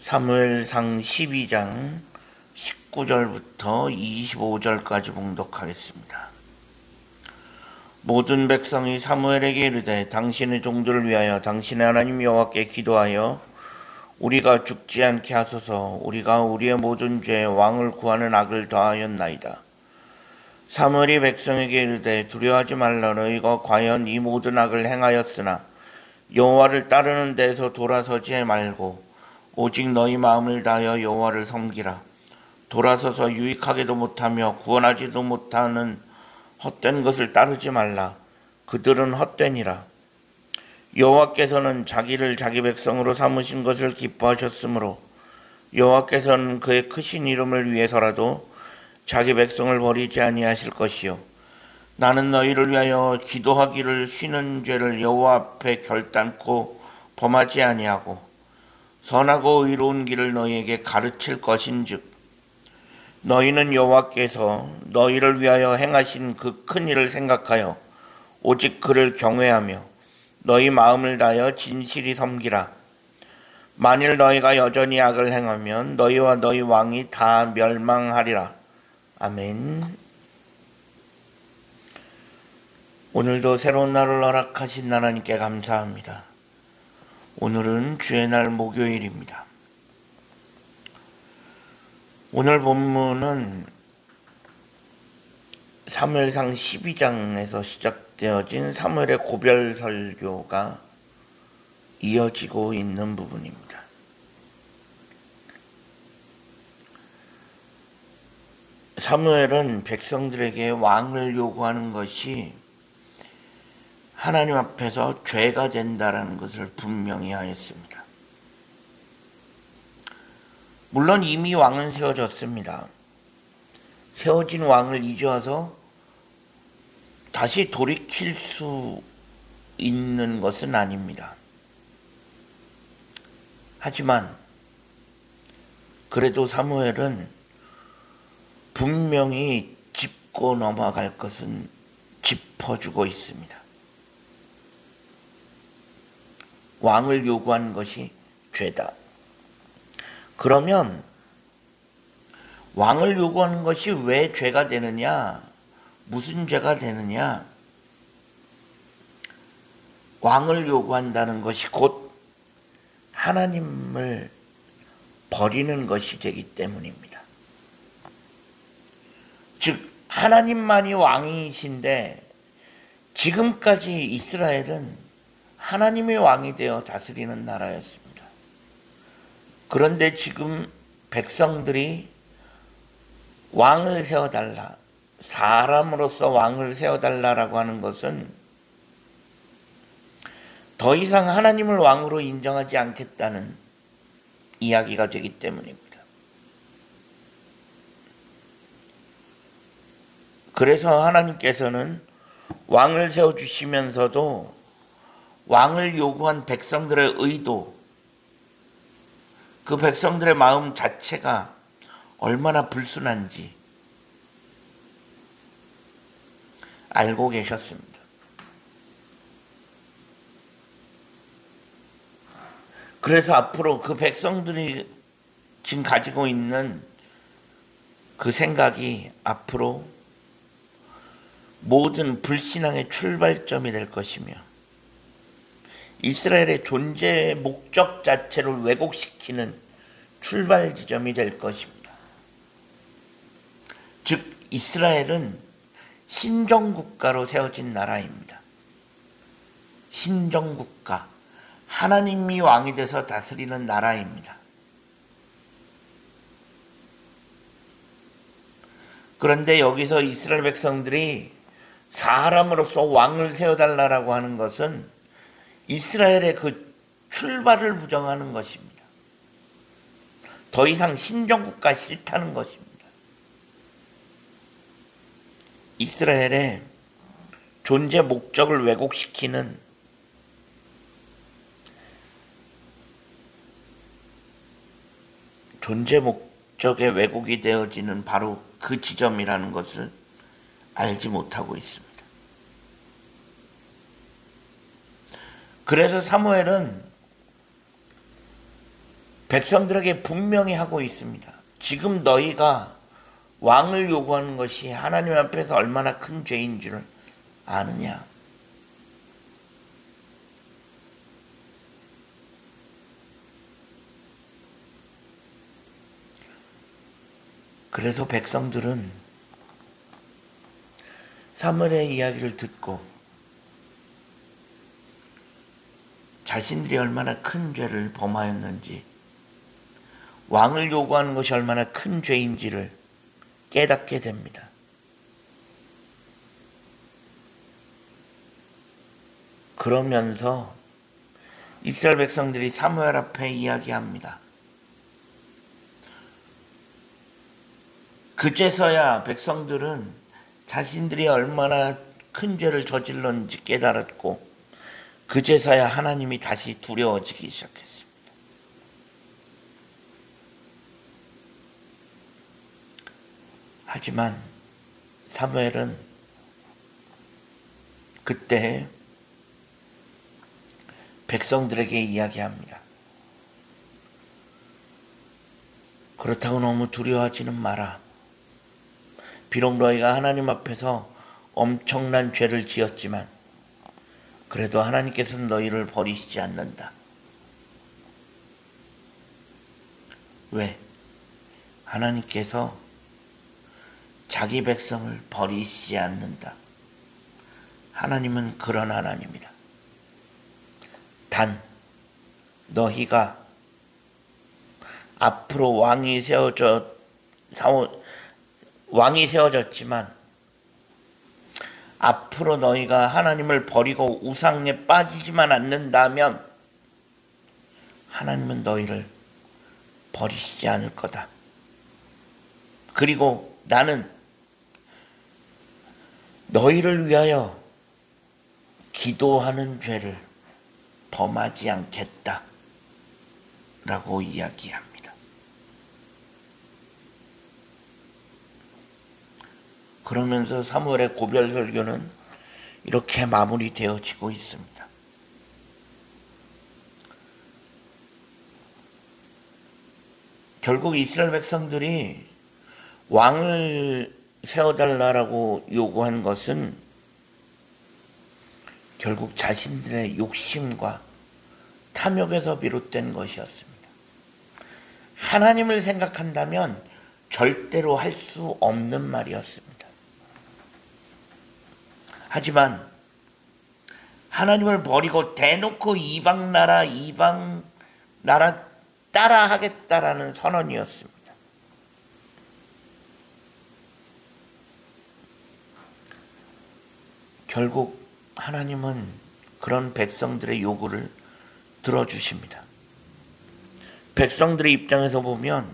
사무엘상 12장 19절부터 25절까지 봉독하겠습니다. 모든 백성이 사무엘에게 이르되 당신의 종들을 위하여 당신의 하나님 여호와께 기도하여 우리가 죽지 않게 하소서. 우리가 우리의 모든 죄에 왕을 구하는 악을 더하였나이다. 사무엘이 백성에게 이르되 두려워하지 말라. 너희가 과연 이 모든 악을 행하였으나 여호와를 따르는 데에서 돌아서지 말고 오직 너희 마음을 다하여 여호와를 섬기라. 돌아서서 유익하게도 못하며 구원하지도 못하는 헛된 것을 따르지 말라. 그들은 헛되니라. 여호와께서는 자기를 자기 백성으로 삼으신 것을 기뻐하셨으므로 여호와께서는 그의 크신 이름을 위해서라도 자기 백성을 버리지 아니하실 것이요 나는 너희를 위하여 기도하기를 쉬는 죄를 여호와 앞에 결단코 범하지 아니하고 선하고 의로운 길을 너희에게 가르칠 것인즉 너희는 여호와께서 너희를 위하여 행하신 그 큰 일을 생각하여 오직 그를 경외하며 너희 마음을 다하여 진실이 섬기라. 만일 너희가 여전히 악을 행하면 너희와 너희 왕이 다 멸망하리라. 아멘. 오늘도 새로운 날을 허락하신 하나님께 감사합니다. 오늘은 주의 날 목요일입니다. 오늘 본문은 사무엘상 12장에서 시작되어진 사무엘의 고별 설교가 이어지고 있는 부분입니다. 사무엘은 백성들에게 왕을 요구하는 것이 하나님 앞에서 죄가 된다라는 것을 분명히 하였습니다. 물론 이미 왕은 세워졌습니다. 세워진 왕을 이제와서 다시 돌이킬 수 있는 것은 아닙니다. 하지만 그래도 사무엘은 분명히 짚고 넘어갈 것은 짚어주고 있습니다. 왕을 요구하는 것이 죄다. 그러면 왕을 요구하는 것이 왜 죄가 되느냐? 무슨 죄가 되느냐? 왕을 요구한다는 것이 곧 하나님을 버리는 것이 되기 때문입니다. 즉 하나님만이 왕이신데 지금까지 이스라엘은 하나님의 왕이 되어 다스리는 나라였습니다. 그런데 지금 백성들이 왕을 세워달라, 사람으로서 왕을 세워달라라고 하는 것은 더 이상 하나님을 왕으로 인정하지 않겠다는 이야기가 되기 때문입니다. 그래서 하나님께서는 왕을 세워주시면서도 왕을 요구한 백성들의 의도, 그 백성들의 마음 자체가 얼마나 불순한지 알고 계셨습니다. 그래서 앞으로 그 백성들이 지금 가지고 있는 그 생각이 앞으로 모든 불신앙의 출발점이 될 것이며 이스라엘의 존재의 목적 자체를 왜곡시키는 출발 지점이 될 것입니다. 즉 이스라엘은 신정국가로 세워진 나라입니다. 신정국가, 하나님이 왕이 돼서 다스리는 나라입니다. 그런데 여기서 이스라엘 백성들이 사람으로서 왕을 세워달라고 하는 것은 이스라엘의 그 출발을 부정하는 것입니다. 더 이상 신정국가 싫다는 것입니다. 이스라엘의 존재 목적을 왜곡시키는 존재 목적의 왜곡이 되어지는 바로 그 지점이라는 것을 알지 못하고 있습니다. 그래서 사무엘은 백성들에게 분명히 하고 있습니다. 지금 너희가 왕을 요구하는 것이 하나님 앞에서 얼마나 큰 죄인 줄 아느냐. 그래서 백성들은 사무엘의 이야기를 듣고 자신들이 얼마나 큰 죄를 범하였는지, 왕을 요구하는 것이 얼마나 큰 죄인지를 깨닫게 됩니다. 그러면서 이스라엘 백성들이 사무엘 앞에 이야기합니다. 그제서야 백성들은 자신들이 얼마나 큰 죄를 저질렀는지 깨달았고, 그제서야 하나님이 다시 두려워지기 시작했습니다. 하지만 사무엘은 그때 백성들에게 이야기합니다. 그렇다고 너무 두려워하지는 마라. 비록 너희가 하나님 앞에서 엄청난 죄를 지었지만 그래도 하나님께서는 너희를 버리시지 않는다. 왜? 하나님께서 자기 백성을 버리시지 않는다. 하나님은 그런 하나님이다. 단 너희가 앞으로 왕이 세워졌지만 앞으로 너희가 하나님을 버리고 우상에 빠지지만 않는다면 하나님은 너희를 버리시지 않을 거다. 그리고 나는 너희를 위하여 기도하는 죄를 범하지 않겠다 라고 이야기합니다. 그러면서 사무엘의 고별 설교는 이렇게 마무리되어지고 있습니다. 결국 이스라엘 백성들이 왕을 세워달라고 요구한 것은 결국 자신들의 욕심과 탐욕에서 비롯된 것이었습니다. 하나님을 생각한다면 절대로 할 수 없는 말이었습니다. 하지만 하나님을 버리고 대놓고 이방 나라 따라 하겠다라는 선언이었습니다. 결국 하나님은 그런 백성들의 요구를 들어주십니다. 백성들의 입장에서 보면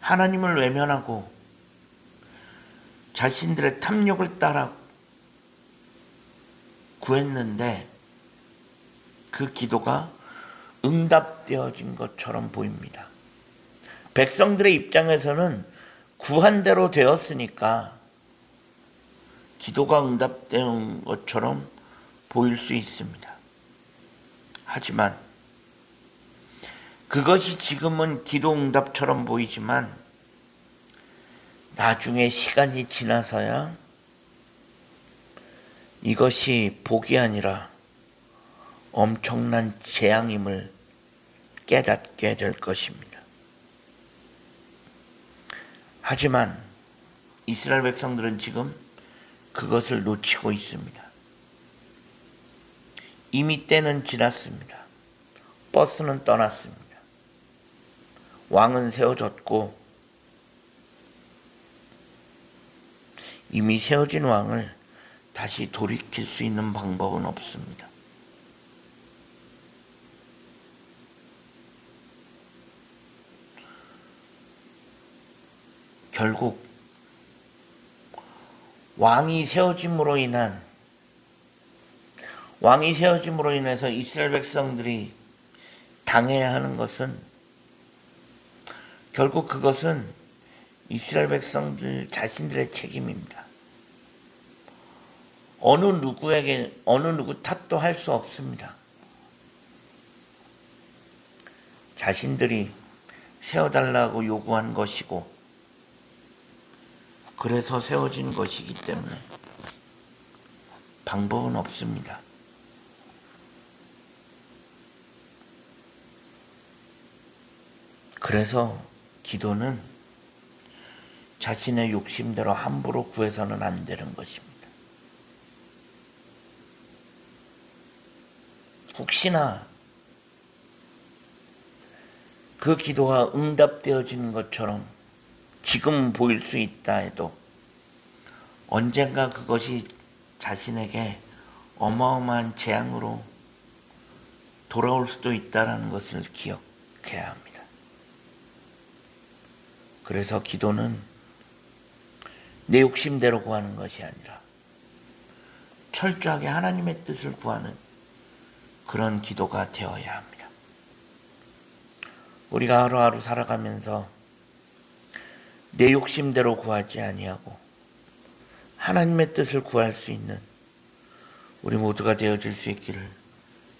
하나님을 외면하고 자신들의 탐욕을 따라 구했는데 그 기도가 응답되어진 것처럼 보입니다. 백성들의 입장에서는 구한 대로 되었으니까 기도가 응답된 것처럼 보일 수 있습니다. 하지만 그것이 지금은 기도 응답처럼 보이지만 나중에 시간이 지나서야 이것이 복이 아니라 엄청난 재앙임을 깨닫게 될 것입니다. 하지만 이스라엘 백성들은 지금 그것을 놓치고 있습니다. 이미 때는 지났습니다. 버스는 떠났습니다. 왕은 세워졌고 이미 세워진 왕을 다시 돌이킬 수 있는 방법은 없습니다. 결국 왕이 세워짐으로 인해서 이스라엘 백성들이 당해야 하는 것은 결국 그것은 이스라엘 백성들 자신들의 책임입니다. 어느 누구 탓도 할 수 없습니다. 자신들이 세워달라고 요구한 것이고 그래서 세워진 것이기 때문에 방법은 없습니다. 그래서 기도는 자신의 욕심대로 함부로 구해서는 안 되는 것입니다. 혹시나 그 기도가 응답되어지는 것처럼 지금 보일 수 있다 해도 언젠가 그것이 자신에게 어마어마한 재앙으로 돌아올 수도 있다는 것을 기억해야 합니다. 그래서 기도는 내 욕심대로 구하는 것이 아니라 철저하게 하나님의 뜻을 구하는 그런 기도가 되어야 합니다. 우리가 하루하루 살아가면서 내 욕심대로 구하지 아니하고 하나님의 뜻을 구할 수 있는 우리 모두가 되어질 수 있기를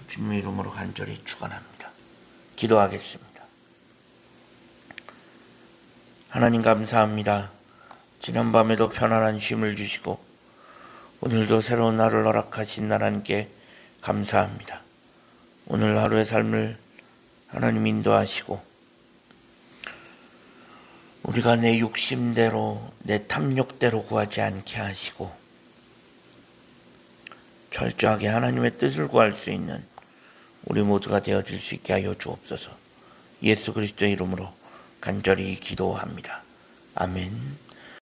주님의 이름으로 간절히 축원합니다. 기도하겠습니다. 하나님 감사합니다. 지난밤에도 편안한 쉼을 주시고 오늘도 새로운 날을 허락하신 하나님께 감사합니다. 오늘 하루의 삶을 하나님 인도하시고 우리가 내 욕심대로 내 탐욕대로 구하지 않게 하시고 철저하게 하나님의 뜻을 구할 수 있는 우리 모두가 되어질 수 있게 하여 주옵소서. 예수 그리스도의 이름으로 간절히 기도합니다. 아멘.